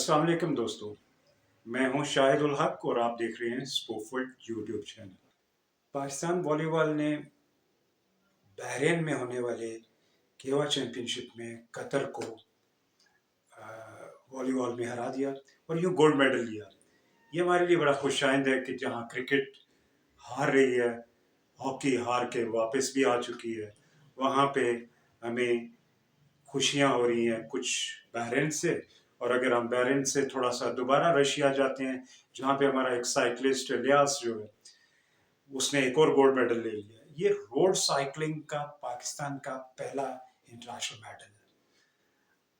अस्सलाम वालेकुम दोस्तों, मैं हूं शाहिद उल हक और आप देख रहे हैं स्पोर्टफुल यूट्यूब चैनल। पाकिस्तान वॉलीबॉल ने बहरीन में होने वाले केवा चैंपियनशिप में कतर को वॉलीबॉल में हरा दिया और यूँ गोल्ड मेडल लिया। ये हमारे लिए बड़ा खुशाइंद है कि जहाँ क्रिकेट हार रही है, हॉकी हार के वापस भी आ चुकी है, वहाँ पे हमें खुशियाँ हो रही हैं कुछ बहरीन से। और अगर हम बहरीन से थोड़ा सा दोबारा रशिया जाते हैं, जहाँ पे हमारा एक साइकिलिस्ट इलियास जो है उसने एक और गोल्ड मेडल ले लिया। ये रोड साइकिलिंग का पाकिस्तान का पहला इंटरनेशनल मेडल है।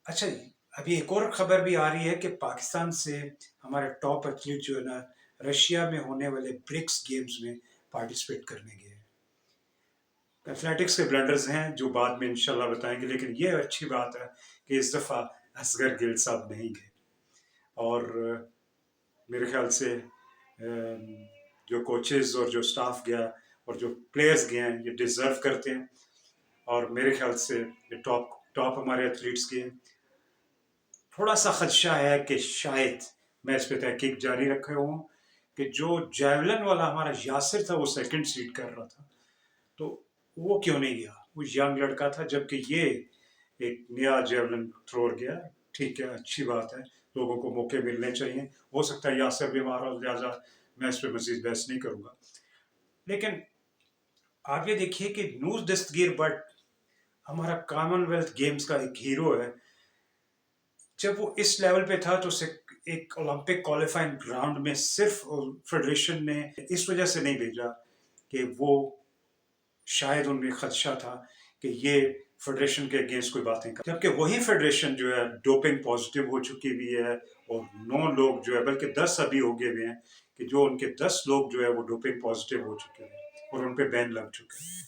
अच्छा जी, अभी एक और खबर भी आ रही है कि पाकिस्तान से हमारे टॉप एथलीट जो है ना, रशिया में होने वाले ब्रिक्स गेम्स में पार्टिसिपेट करने गए हैं। एथलेटिक्स के ब्लंडर्स हैं जो बाद में इंशाल्लाह बताएंगे, लेकिन ये अच्छी बात है कि इस दफ़ा असगर गिल साहब नहीं गए। और मेरे ख्याल से जो कोचेस और जो स्टाफ गया और जो प्लेयर्स गए हैं ये डिज़र्व करते हैं। और मेरे ख्याल से ये टॉप हमारे एथलीट्स के हैं। थोड़ा सा खदशा है कि शायद मैं इस पर तहकीक जारी रखे हूँ कि जो जैवलिन वाला हमारा यासिर था वो सेकंड सीड कर रहा था, तो वो क्यों नहीं गया। वो यंग लड़का था, जबकि ये एक नया जेवलिन थ्रोअर गया। ठीक है, अच्छी बात है, लोगों को मौके मिलने चाहिए। हो सकता है यासिर बीमार हो, लिहाजा मैं इस पर मजीद बहस नहीं करूँगा। लेकिन आप ये देखिए कि नूर दस्तगीर बट हमारा कॉमनवेल्थ गेम्स का एक हीरो है। जब वो इस लेवल पे था तो उसे एक ओलंपिक क्वालिफाइंग ग्राउंड में सिर्फ फेडरेशन ने इस वजह से नहीं भेजा कि वो शायद उनमें खदशा था कि ये फेडरेशन के अगेंस्ट कोई बातें कर, जबकि वही फेडरेशन जो है डोपिंग पॉजिटिव हो चुकी भी है और 9 लोग जो है, बल्कि 10 अभी हो गए हुए हैं कि जो उनके 10 लोग जो है वो डोपिंग पॉजिटिव हो चुके हैं और उन पे बैन लग चुके हैं।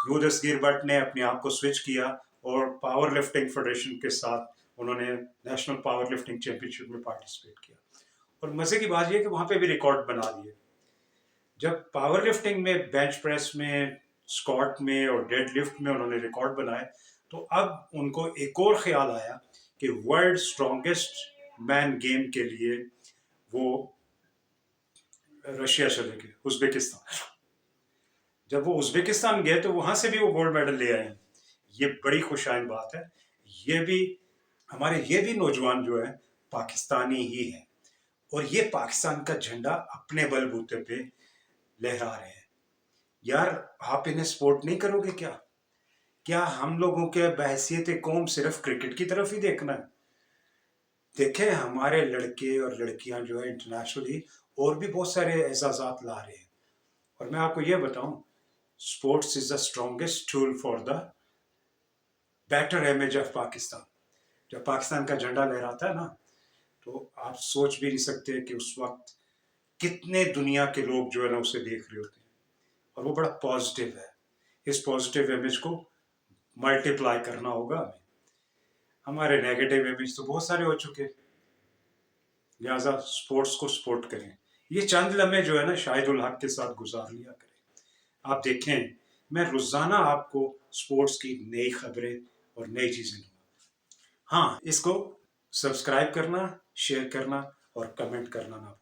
नूर दस्तगीर बट ने अपने आप को स्विच किया और पावर लिफ्टिंग फेडरेशन के साथ उन्होंने नेशनल पावर लिफ्टिंग चैंपियनशिप में पार्टिसिपेट किया। और मजे की बात यह है कि वहां पे भी रिकॉर्ड बना दिए। जब पावर लिफ्टिंग में, बेंच प्रेस में, स्क्वाट में और डेड लिफ्ट में उन्होंने रिकॉर्ड बनाए, तो अब उनको एक और ख्याल आया कि वर्ल्ड स्ट्रॉन्गेस्ट मैन गेम के लिए वो रशिया चले गए, उज्बेकिस्तान। जब वो उज्बेकिस्तान गए तो वहां से भी वो गोल्ड मेडल ले आए हैं। ये बड़ी खुशाइन बात है। ये भी नौजवान जो है पाकिस्तानी ही है और ये पाकिस्तान का झंडा अपने बलबूते पे लहरा रहे हैं। यार, आप इन्हें सपोर्ट नहीं करोगे क्या? क्या हम लोगों के बहसियत कौम सिर्फ क्रिकेट की तरफ ही देखना है? देखें, हमारे लड़के और लड़कियां जो है इंटरनेशनली और भी बहुत सारे एजाजात ला रहे हैं। और मैं आपको ये बताऊं, sports is the strongest tool for the better image of Pakistan. जब पाकिस्तान का झंडा लहराता है ना, तो आप सोच भी नहीं सकते कि उस वक्त कितने दुनिया के लोग जो है ना उसे देख रहे होते हैं। और वो बड़ा पॉजिटिव है। इस पॉजिटिव इमेज को मल्टीप्लाई करना होगा हमें। हमारे नेगेटिव इमेज तो बहुत सारे हो चुके, लिहाजा स्पोर्ट्स को सपोर्ट करें। ये चंद लम्हे जो है ना शाहिद उल हक के साथ गुजार लिया करें। आप देखें, मैं रोजाना आपको स्पोर्ट्स की नई खबरें और नई चीजें दूंगा। हाँ, इसको सब्सक्राइब करना, शेयर करना और कमेंट करना ना